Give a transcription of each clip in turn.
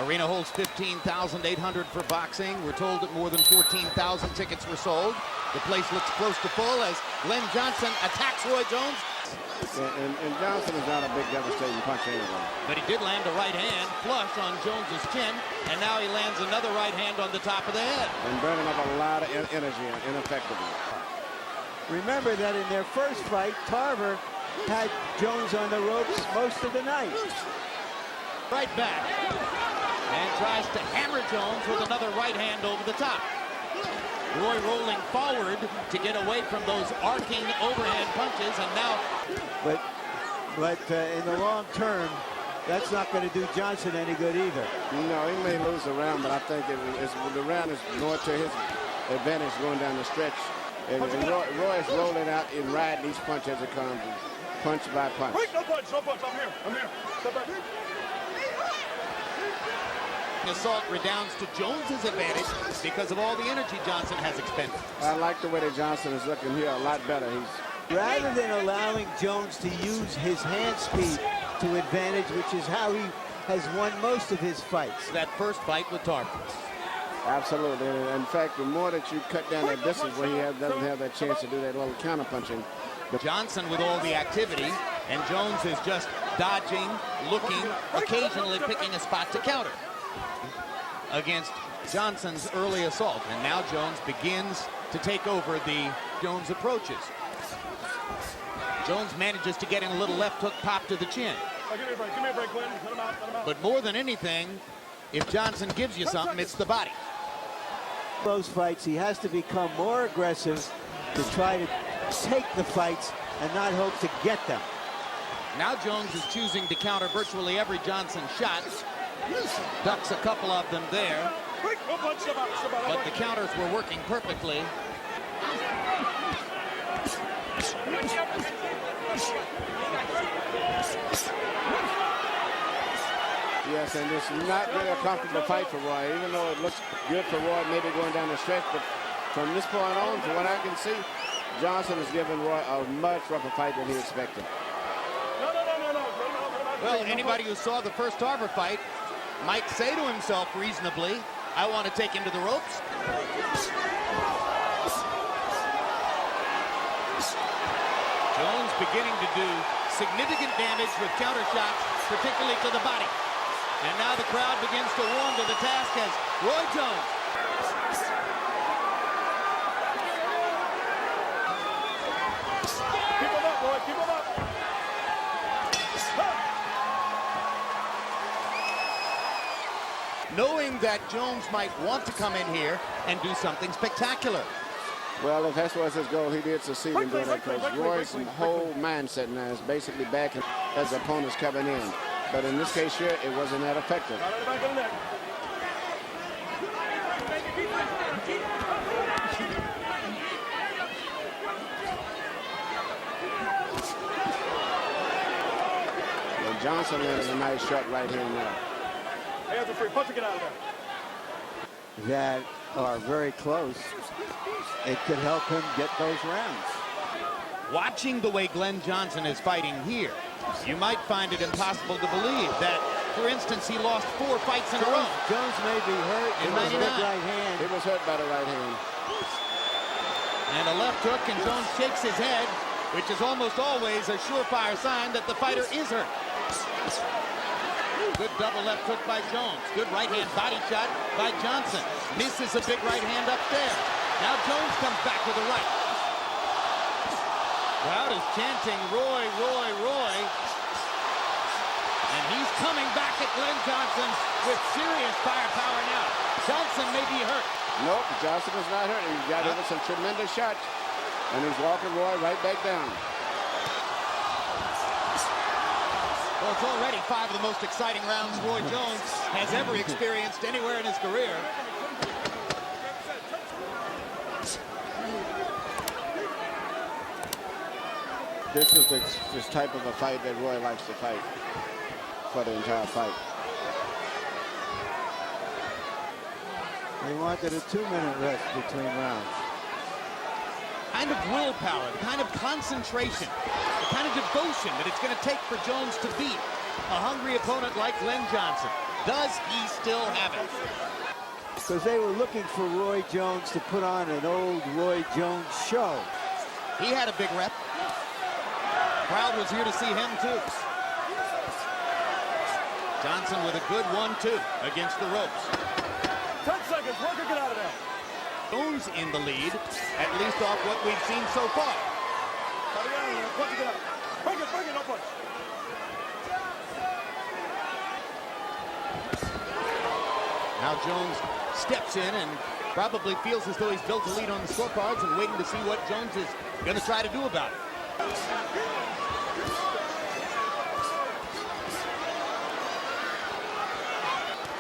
Arena holds 15,800 for boxing. We're told that more than 14,000 tickets were sold. The place looks close to full as Glen Johnson attacks Roy Jones. And Johnson is not a big devastating punch anyway. But he did land a right hand flush on Jones's chin, and now he lands another right hand on the top of the head. And burning up a lot of energy ineffectively. Remember that in their first fight, Tarver had Jones on the ropes most of the night. Right back. And tries to hammer Jones with another right hand over the top. Roy rolling forward to get away from those arcing overhand punches, and now... But in the long term, that's not going to do Johnson any good either. No, he may lose the round, but I think the round is more to his advantage going down the stretch. And Roy is rolling out and riding each punch as it comes, punch by punch. Wait, no punch, no punch. I'm here. Step back. Assault redounds to Jones's advantage because of all the energy Johnson has expended. I like the way that Johnson is looking here a lot better. Rather than allowing Jones to use his hand speed to advantage, which is how he has won most of his fights. That first fight with Tarver. Absolutely. In fact, the more that you cut down that distance where he doesn't have that chance to do that little counter punching. Johnson with all the activity, and Jones is just dodging, looking, occasionally picking a spot to counter against Johnson's early assault. And now Jones begins to take over the Jones approaches. Jones manages to get in a little left hook pop to the chin. Oh, give me a break, Glen. Let him out. But more than anything, if Johnson gives you something, it's the body. Those fights, he has to become more aggressive to try to take the fights and not hope to get them. Now Jones is choosing to counter virtually every Johnson shot. Ducks a couple of them there. But the counters were working perfectly. Yes, and it's not really a comfortable fight for Roy, even though it looks good for Roy maybe going down the stretch. But from this point on, from what I can see, Johnson is giving Roy a much rougher fight than he expected. Well, anybody who saw the first Tarver fight might say to himself reasonably, I want to take him to the ropes. Jones beginning to do significant damage with counter shots, particularly to the body. And now the crowd begins to warm to the task as Roy Jones. Keep him up, Roy. Keep him up. Knowing that Jones might want to come in here and do something spectacular. Well, if that's was his goal, he did succeed in doing that, because Roy's whole mindset now is basically backing as the opponent's coming in. But in this case here, it wasn't that effective. And Johnson landed a nice shot right here and there. Hands are free. Punch and get out of there. That are very close. It could help him get those rounds. Watching the way Glen Johnson is fighting here, you might find it impossible to believe that, for instance, he lost 4 fights in a row. Jones may be hurt in with his 99. right hand. He was hurt by the right hand. And a left hook, and Jones shakes his head, which is almost always a surefire sign that the fighter is hurt. Good double left hook by Jones. Good right hand body shot by Johnson. Misses a big right hand up there. Now Jones comes back with a right. Crowd is chanting Roy, Roy, Roy. And he's coming back at Glen Johnson with serious firepower now. Johnson may be hurt. Nope, Johnson is not hurt. He's got hit with some tremendous shots. And he's walking Roy right back down. Well, it's already 5 of the most exciting rounds Roy Jones has ever experienced anywhere in his career. This is this type of a fight that Roy likes to fight for the entire fight. He wanted a 2-minute rest between rounds. Kind of willpower, the kind of concentration, the kind of devotion that it's going to take for Jones to beat a hungry opponent like Glen Johnson. Does he still have it? Because they were looking for Roy Jones to put on an old Roy Jones show. He had a big rep. Crowd was here to see him too. Johnson with a good 1-2 against the ropes. 10 seconds. Work it, get out of there. Jones in the lead, at least off what we've seen so far. Punch it, get out. Bring it, no punch. Now Jones steps in and probably feels as though he's built a lead on the scorecards and waiting to see what Jones is going to try to do about it.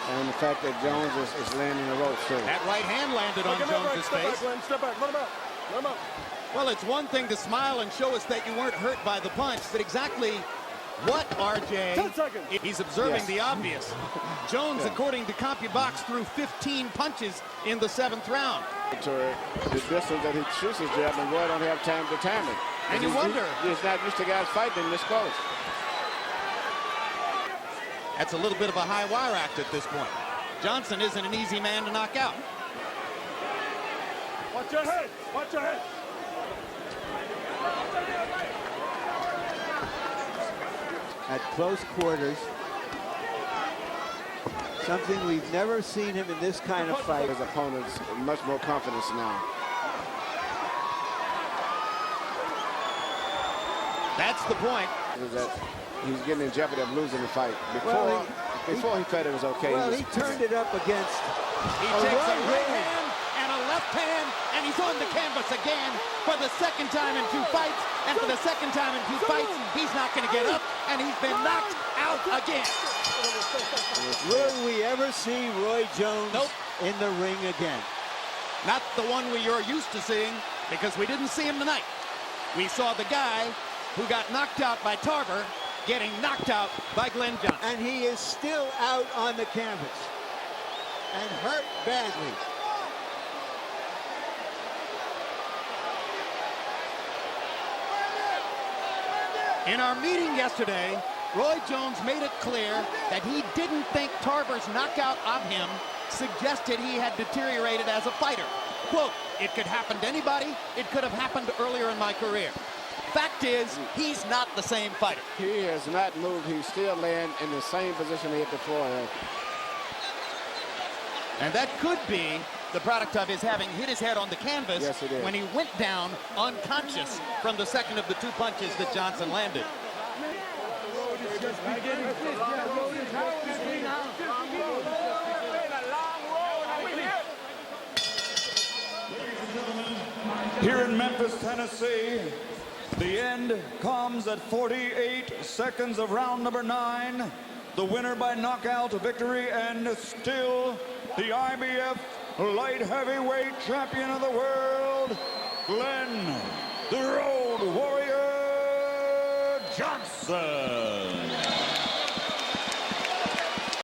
And the fact that Jones is landing the ropes too. That right hand landed on Jones's face. Step back, Glenn. Step back. Let him out. Let him out. Well, it's one thing to smile and show us that you weren't hurt by the punch, but exactly what, RJ? 10 seconds. He's observing Yes. the obvious. Jones, according to CompuBox, threw 15 punches in the 7th round. To the distance that he shoots his jab, and Roy don't have time to time it. And you wonder. He's not used to guys fighting this close. That's a little bit of a high wire act at this point. Johnson isn't an easy man to knock out. Watch your head. Watch your head. At close quarters, something we've never seen him in this kind of fight. His opponent's much more confidence now. That's the point. Is that he's getting in jeopardy of losing the fight. Well, Before he felt it was okay. Well, he turned it up against He a takes a right hand. hand and a left hand, and he's on the canvas again for the second time in 2 fights. And for the second time in 2 fights, he's not going to get up, and he's been knocked out again. Will we ever see Roy Jones Nope. in the ring again? Not the one we are used to seeing, because we didn't see him tonight. We saw the guy who got knocked out by Tarver getting knocked out by Glen Johnson. And he is still out on the canvas and hurt badly. In our meeting yesterday, Roy Jones made it clear that he didn't think Tarver's knockout of him suggested he had deteriorated as a fighter. Quote, "It could happen to anybody. It could have happened earlier in my career." Fact is, he's not the same fighter. He has not moved. He's still laying in the same position he hit before. And that could be the product of his having hit his head on the canvas Yes, it is. when he went down unconscious from the second of the 2 punches that Johnson landed. Here in Memphis, Tennessee, the end comes at 48 seconds of round number 9. The winner by knockout victory, and still the IBF light heavyweight champion of the world, Glen, the Road Warrior Johnson.